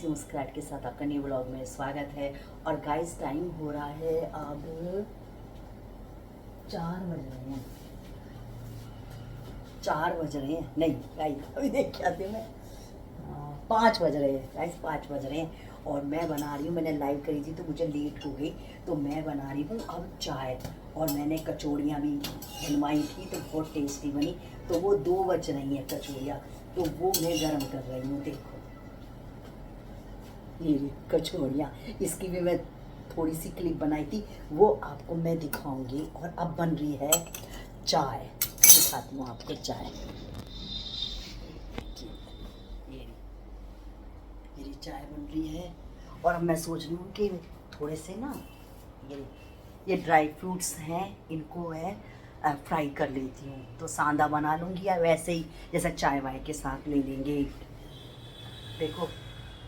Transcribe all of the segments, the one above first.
कैसी मुस्कुराहट के साथ आपका न्यू ब्लॉग में स्वागत है। और गाइस टाइम हो रहा है अब 4 बज रहे हैं। 4 बज रहे हैं नहीं गाइस, अभी देख क्या थे मैं 5 बज रहे हैं गाइस, 5 बज रहे हैं। और मैं बना रही हूँ, मैंने लाइव करी थी तो मुझे लेट हो गई, तो मैं बना रही हूँ अब चाय। और मैंने कचौड़ियाँ भी बनवाई थी तो बहुत टेस्टी बनी। तो वो 2 बज रही हैं कचौड़ियाँ, तो वो मैं गर्म कर रही हूँ। देखो ये कचौड़ियाँ, इसकी भी मैं थोड़ी सी क्लिप बनाई थी, वो आपको मैं दिखाऊंगी। और अब बन रही है चाय, दिखाती हूँ आपको चाय। ये चाय बन रही है। और अब मैं सोच रही हूँ कि थोड़े से ना ये ड्राई फ्रूट्स हैं, इनको है फ्राई कर लेती हूँ, तो सांदा बना लूँगी या वैसे ही जैसा चाय वाय के साथ ले लेंगे। देखो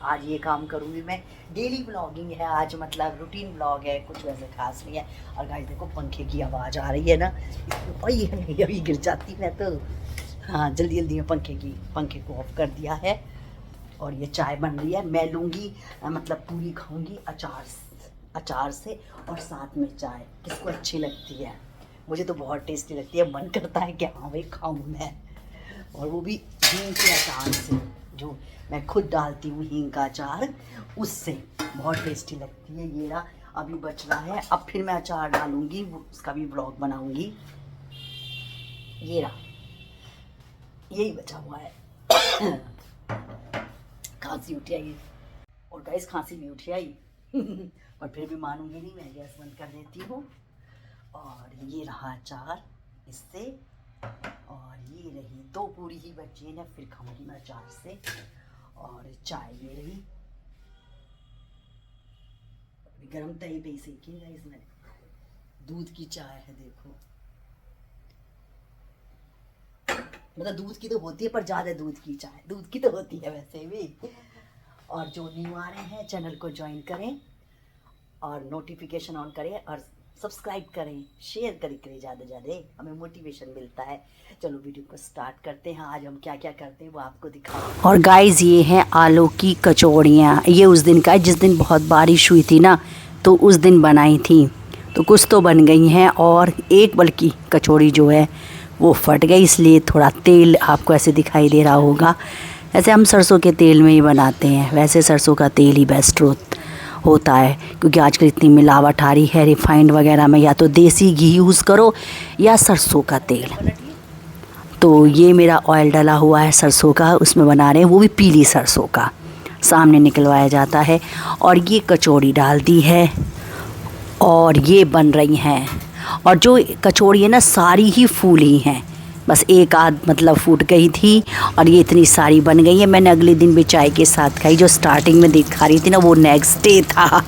आज ये काम करूँगी मैं। डेली ब्लॉगिंग है आज, मतलब रूटीन ब्लॉग है, कुछ वैसे खास नहीं है। और गाइस देखो पंखे की आवाज़ आ रही है ना, अभी गिर जाती मैं तो। हाँ जल्दी जल्दी में पंखे को ऑफ कर दिया है। और ये चाय बन रही है, मैं लूँगी मतलब पूरी खाऊँगी अचार से और साथ में चाय। किसको अच्छी लगती है? मुझे तो बहुत टेस्टी लगती है, मन करता है कि हाँ भाई खाऊँ मैं। और वो भी हींग के अचार से, जो मैं खुद डालती हूँ हींग का अचार, उससे बहुत टेस्टी लगती है। ये रहा अभी बच रहा है, अब फिर मैं अचार डालूँगी, उसका भी ब्लॉग बनाऊँगी। ये रहा, यही बचा हुआ है। खांसी उठी आई, और गाइस खांसी भी उठी आई और फिर भी मानूंगी नहीं, मैं गैस बंद कर देती हूँ। और ये रहा अचार इससे, और ये रही 2 पूरी ही बची है ना, फिर खाऊंगी मैं अचार से। और चाय ये रही, गरम तवे पे ही सेकी है इसमें, दूध की चाय है। देखो मतलब दूध की तो होती है, पर ज़्यादा दूध की चाय, दूध की तो होती है वैसे भी। और जो न्यू आ रहे हैं चैनल को ज्वाइन करें और नोटिफिकेशन ऑन करें और सब्सक्राइब करें, शेयर करें ज़्यादा से ज़्यादा, हमें मोटिवेशन मिलता है। चलो वीडियो को स्टार्ट करते हैं। आज हम क्या क्या करते हैं वो आपको दिखाओ। और गाइस ये हैं आलू की कचौड़ियाँ। ये उस दिन का है जिस दिन बहुत बारिश हुई थी ना, तो उस दिन बनाई थी, तो कुछ तो बन गई हैं। और एक बल्कि कचौड़ी जो है वो फट गई, इसलिए थोड़ा तेल आपको ऐसे दिखाई दे रहा होगा। ऐसे हम सरसों के तेल में ही बनाते हैं, वैसे सरसों का तेल ही बेस्ट होता है, क्योंकि आजकल इतनी मिलावट आ रही है रिफाइंड वगैरह में। या तो देसी घी यूज़ करो या सरसों का तेल। तो ये मेरा ऑयल डला हुआ है सरसों का, उसमें बना रहे हैं, वो भी पीली सरसों का, सामने निकलवाया जाता है। और ये कचौड़ी डाल दी है और ये बन रही हैं। और जो कचौड़ी है ना सारी ही फूली हैं, बस एक आध मतलब फूट गई थी, और ये इतनी सारी बन गई है। मैंने अगले दिन भी चाय के साथ खाई, जो स्टार्टिंग में दिखा रही थी ना वो नेक्स्ट डे था।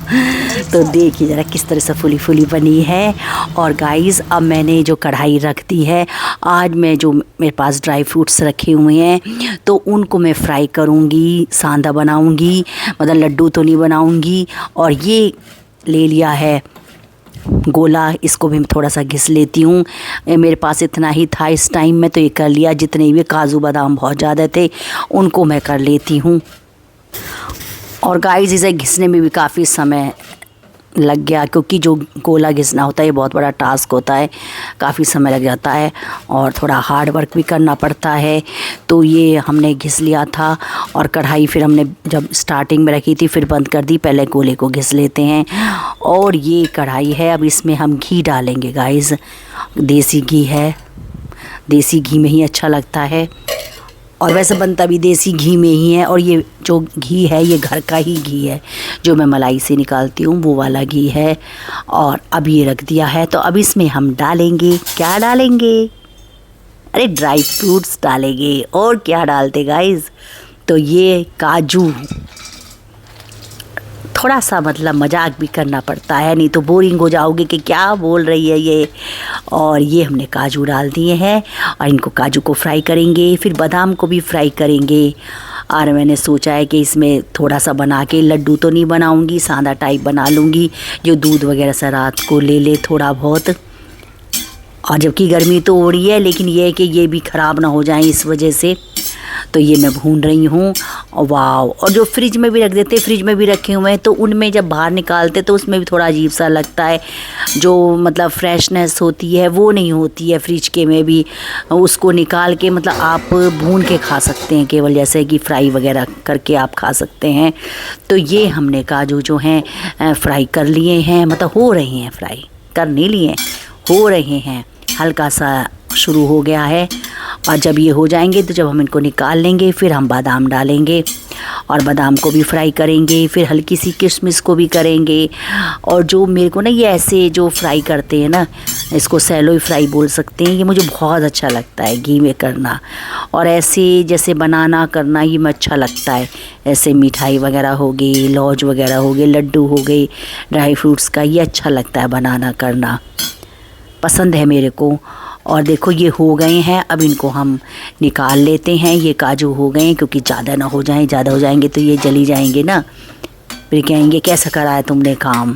तो देखिए ज़रा किस तरह से फूली फूली बनी है। और गाइस अब मैंने जो कढ़ाई रख दी है, आज मैं जो मेरे पास ड्राई फ्रूट्स रखे हुए हैं तो उनको मैं फ्राई करूँगी, सांदा बनाऊँगी, मतलब लड्डू तो नहीं बनाऊँगी। और ये ले लिया है गोला, इसको भी मैं थोड़ा सा घिस लेती हूँ। मेरे पास इतना ही था इस टाइम में, तो ये कर लिया। जितने भी काजू बादाम बहुत ज़्यादा थे उनको मैं कर लेती हूँ। और गाइस इसे घिसने में भी काफ़ी समय लग गया, क्योंकि जो गोला घिसना होता है ये बहुत बड़ा टास्क होता है, काफ़ी समय लग जाता है और थोड़ा हार्ड वर्क भी करना पड़ता है। तो ये हमने घिस लिया था, और कढ़ाई फिर हमने जब स्टार्टिंग में रखी थी फिर बंद कर दी। पहले गोले को घिस लेते हैं। और ये कढ़ाई है, अब इसमें हम घी डालेंगे गाइस। देसी घी है, देसी घी में ही अच्छा लगता है, और वैसे बनता भी देसी घी में ही है। और ये जो घी है ये घर का ही घी है, जो मैं मलाई से निकालती हूँ वो वाला घी है। और अब ये रख दिया है, तो अब इसमें हम डालेंगे, क्या डालेंगे? अरे ड्राई फ्रूट्स डालेंगे। और क्या डालते गाइस? तो ये काजू, थोड़ा सा मतलब मजाक भी करना पड़ता है, नहीं तो बोरिंग हो जाओगे कि क्या बोल रही है ये। और ये हमने काजू डाल दिए हैं, और इनको काजू को फ्राई करेंगे, फिर बादाम को भी फ्राई करेंगे। और मैंने सोचा है कि इसमें थोड़ा सा बना के, लड्डू तो नहीं बनाऊंगी, सादा टाइप बना लूँगी, जो दूध वगैरह से रात को ले ले थोड़ा बहुत। और जबकि गर्मी तो हो रही है, लेकिन ये है कि ये भी ख़राब ना हो जाए इस वजह से। तो तो ये मैं भून रही हूँ। वाह, और जो फ्रिज में भी रख देते, फ्रिज में भी रखे हुए हैं, तो उनमें जब बाहर निकालते तो उसमें भी थोड़ा अजीब सा लगता है, जो मतलब फ्रेशनेस होती है वो नहीं होती है फ्रिज के में भी। उसको निकाल के मतलब आप भून के खा सकते हैं, केवल जैसे कि फ्राई वगैरह करके आप खा सकते हैं। तो ये हमने काजू जो हैं फ्राई कर लिए हैं, मतलब हो रहे हैं, फ्राई कर नहीं लिए, हो रहे हैं, हल्का सा शुरू हो गया है। और जब ये हो जाएंगे तो जब हम इनको निकाल लेंगे फिर हम बादाम डालेंगे और बादाम को भी फ्राई करेंगे, फिर हल्की सी किशमिश को भी करेंगे। और जो मेरे को ना ये ऐसे जो फ्राई करते हैं ना, इसको सैलो फ्राई बोल सकते हैं, ये मुझे बहुत अच्छा लगता है घी में करना। और ऐसे जैसे बनाना करना ये में अच्छा लगता है। ऐसे मिठाई वगैरह हो गई, लौज वगैरह हो गए, लड्डू हो गए ड्राई फ्रूट्स का, ये अच्छा लगता है बनाना करना, पसंद है मेरे को। और देखो ये हो गए हैं, अब इनको हम निकाल लेते हैं। ये काजू हो गए हैं, क्योंकि ज़्यादा ना हो जाएं, ज़्यादा हो जाएंगे तो ये जली जाएंगे ना, फिर कहेंगे कैसा करा है तुमने काम।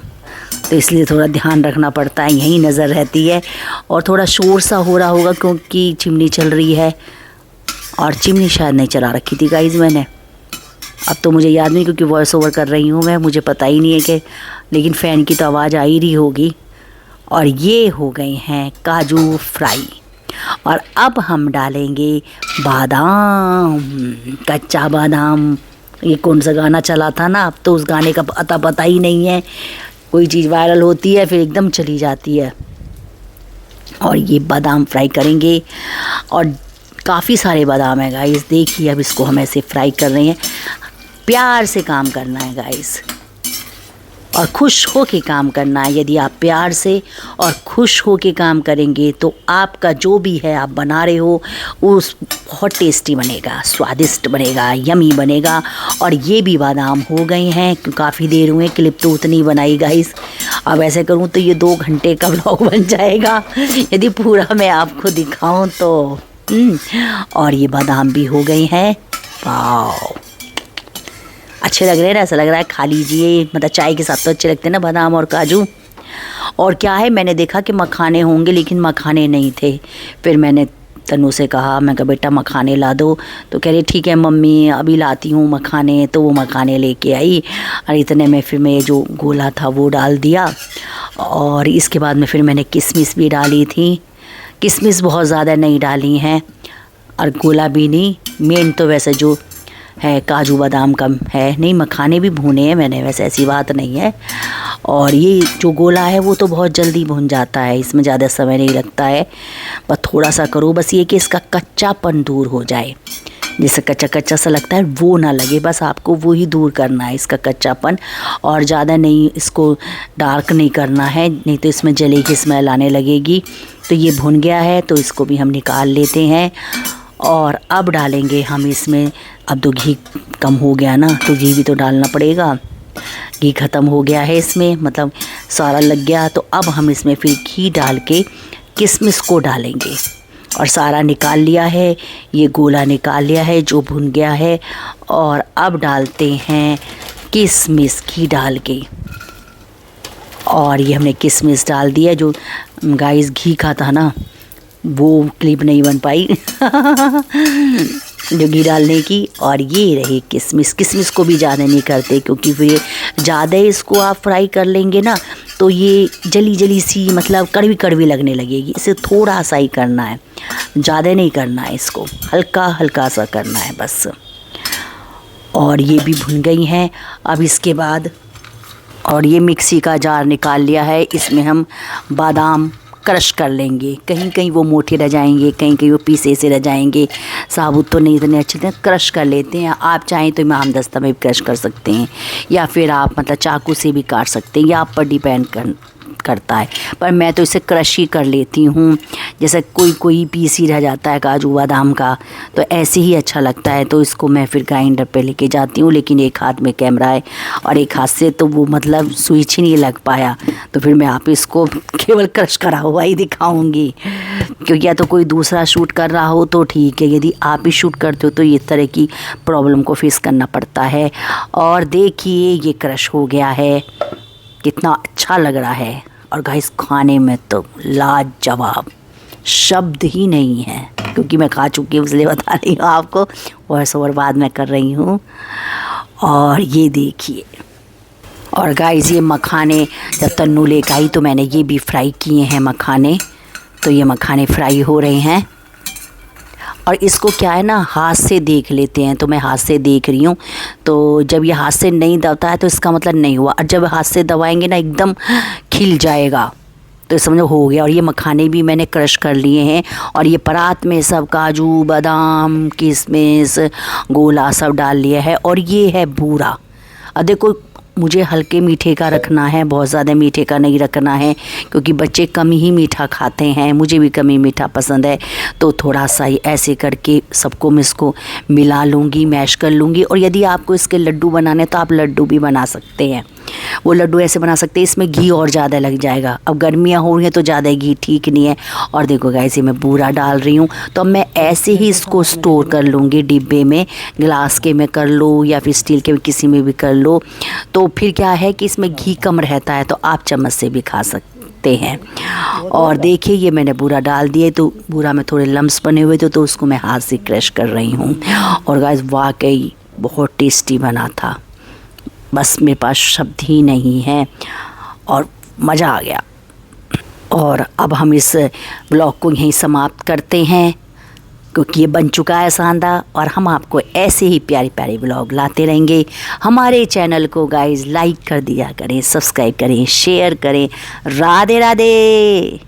तो इसलिए थोड़ा ध्यान रखना पड़ता है, यहीं नज़र रहती है। और थोड़ा शोर सा हो रहा होगा क्योंकि चिमनी चल रही है, और चिमनी शायद नहीं चला रखी थी गाइज़ मैंने, अब तो मुझे याद नहीं, क्योंकि वॉइस ओवर कर रही हूँ मैं, मुझे पता ही नहीं है कि, लेकिन फ़ैन की तो आवाज़ आ ही रही होगी। और ये हो गए हैं काजू फ्राई। और अब हम डालेंगे बादाम, कच्चा बादाम। ये कौन सा गाना चला था ना, अब तो उस गाने का पता ही नहीं है। कोई चीज़ वायरल होती है फिर एकदम चली जाती है। और ये बादाम फ्राई करेंगे, और काफ़ी सारे बादाम है गाइस, देखिए अब इसको हम ऐसे फ्राई कर रहे हैं। प्यार से काम करना है गाइस, और खुश हो के काम करना है। यदि आप प्यार से और खुश हो के काम करेंगे तो आपका जो भी है आप बना रहे हो उस बहुत टेस्टी बनेगा, स्वादिष्ट बनेगा, यमी बनेगा। और ये भी बादाम हो गए हैं, काफ़ी देर हुए, क्लिप तो उतनी बनाई गाइस। अब ऐसे करूँ तो ये 2 घंटे का व्लॉग बन जाएगा यदि पूरा मैं आपको दिखाऊँ तो। और ये बादाम भी हो गए हैं, वाह अच्छे लग रहे हैं ना, ऐसा लग रहा है खा लीजिए, मतलब चाय के साथ तो अच्छे लगते हैं ना बादाम और काजू। और क्या है, मैंने देखा कि मखाने होंगे लेकिन मखाने नहीं थे। फिर मैंने तनु से कहा, मैं कहा बेटा मखाने ला दो, तो कह रही ठीक है मम्मी अभी लाती हूँ मखाने। तो वो मखाने लेके आई, और इतने में फिर मैं जो गोला था वो डाल दिया। और इसके बाद में फिर मैंने किशमिश भी डाली थी, किशमिश बहुत ज़्यादा नहीं डाली हैं, और गोला भी नहीं। मेन तो वैसे जो है काजू बादाम का है, नहीं मखाने भी भुने हैं मैंने, वैसे ऐसी बात नहीं है। और ये जो गोला है वो तो बहुत जल्दी भुन जाता है, इसमें ज़्यादा समय नहीं लगता है, बस थोड़ा सा करो, बस ये कि इसका कच्चापन दूर हो जाए, जैसे कच्चा कच्चा सा लगता है वो ना लगे, बस आपको वो ही दूर करना है, इसका कच्चापन। और ज़्यादा नहीं इसको डार्क नहीं करना है, नहीं तो इसमें जले की स्मेल आने लगेगी। तो ये भुन गया है, तो इसको भी हम निकाल लेते हैं। और अब डालेंगे हम इसमें, अब तो घी कम हो गया ना, तो घी भी तो डालना पड़ेगा। घी ख़त्म हो गया है इसमें, मतलब सारा लग गया। तो अब हम इसमें फिर घी डाल के किशमिश को डालेंगे, और सारा निकाल लिया है, ये गोला निकाल लिया है जो भुन गया है। और अब डालते हैं किशमिश घी डाल के, और ये हमने किशमिश डाल दिया। जो गाइस घी का था ना वो क्लिप नहीं बन पाई जो घी डालने की। और ये रही किशमिश, किशमिश को भी ज़्यादा नहीं करते, क्योंकि फिर ज़्यादा इसको आप फ्राई कर लेंगे ना तो ये जली जली सी, मतलब कड़वी कड़वी लगने लगेगी। इसे थोड़ा सा ही करना है, ज़्यादा नहीं करना है, इसको हल्का हल्का सा करना है बस। और ये भी भुन गई हैं। अब इसके बाद, और ये मिक्सी का जार निकाल लिया है, इसमें हम बादाम क्रश कर लेंगे। कहीं कहीं वो मोटे रह जाएंगे, कहीं कहीं वो पीसे से रह जाएंगे, साबुत तो नहीं इतने अच्छे तरह क्रश कर लेते हैं। आप चाहें तो इमाम दस्ता में भी क्रश कर सकते हैं, या फिर आप मतलब चाकू से भी काट सकते हैं, या आप पर डिपेंड करता है। पर मैं तो इसे क्रश ही कर लेती हूँ, जैसे कोई कोई पीस ही रह जाता है काजू बादाम का, तो ऐसे ही अच्छा लगता है। तो इसको मैं फिर ग्राइंडर पे लेके जाती हूँ, लेकिन एक हाथ में कैमरा है और एक हाथ से तो वो मतलब स्विच ही नहीं लग पाया, तो फिर मैं आप इसको केवल क्रश करा हुआ ही दिखाऊंगी। क्योंकि या तो कोई दूसरा शूट कर रहा हो तो ठीक है, यदि आप ही शूट करते हो तो इस तरह की प्रॉब्लम को फेस करना पड़ता है। और देखिए ये क्रश हो गया है, कितना अच्छा लग रहा है, और गाइस खाने में तो लाजवाब, शब्द ही नहीं है, क्योंकि मैं खा चुकी हूँ इसलिए बता रही हूँ आपको। वॉइस ओवर बाद में कर रही हूँ। और ये देखिए, और गाइस ये मखाने जब तन्नू लेकर आई तो मैंने ये भी फ्राई किए हैं मखाने। तो ये मखाने फ्राई हो रहे हैं और इसको क्या है ना, हाथ से देख लेते हैं। तो मैं हाथ से देख रही हूँ। तो जब ये हाथ से नहीं दबता है तो इसका मतलब नहीं हुआ, और जब हाथ से दबाएंगे ना एकदम खिल जाएगा, तो समझो हो गया। और ये मखाने भी मैंने क्रश कर लिए हैं और ये परात में सब काजू बादाम किशमिश गोला सब डाल लिया है। और ये है बूरा। अब देखो मुझे हल्के मीठे का रखना है, बहुत ज़्यादा मीठे का नहीं रखना है, क्योंकि बच्चे कम ही मीठा खाते हैं, मुझे भी कम ही मीठा पसंद है। तो थोड़ा सा ही ऐसे करके सबको मैं इसको मिला लूँगी, मैश कर लूँगी। और यदि आपको इसके लड्डू बनाने तो आप लड्डू भी बना सकते हैं। वो लड्डू ऐसे बना सकते हैं, इसमें घी और ज़्यादा लग जाएगा। अब गर्मियाँ हो रही हैं तो ज़्यादा घी ठीक नहीं है। और देखो गाइस ये मैं बूरा डाल रही हूँ। तो अब मैं ऐसे ही इसको स्टोर कर लूँगी डिब्बे में, ग्लास के में कर लो या फिर स्टील के किसी में भी कर लो। तो फिर क्या है कि इसमें घी कम रहता है, तो आप चम्मच से भी खा सकते हैं। और देखिए ये मैंने बूरा डाल दिए, तो बूरा में थोड़े लम्स बने हुए थे तो उसको मैं हाथ से क्रश कर रही हूँ। और गाइस वाकई बहुत टेस्टी बना था, बस मेरे पास शब्द ही नहीं है और मज़ा आ गया। और अब हम इस ब्लॉग को यहीं समाप्त करते हैं, क्योंकि ये बन चुका है शानदार। और हम आपको ऐसे ही प्यारे प्यारे ब्लॉग लाते रहेंगे। हमारे चैनल को गाइस लाइक कर दिया करें, सब्सक्राइब करें, शेयर करें। राधे राधे।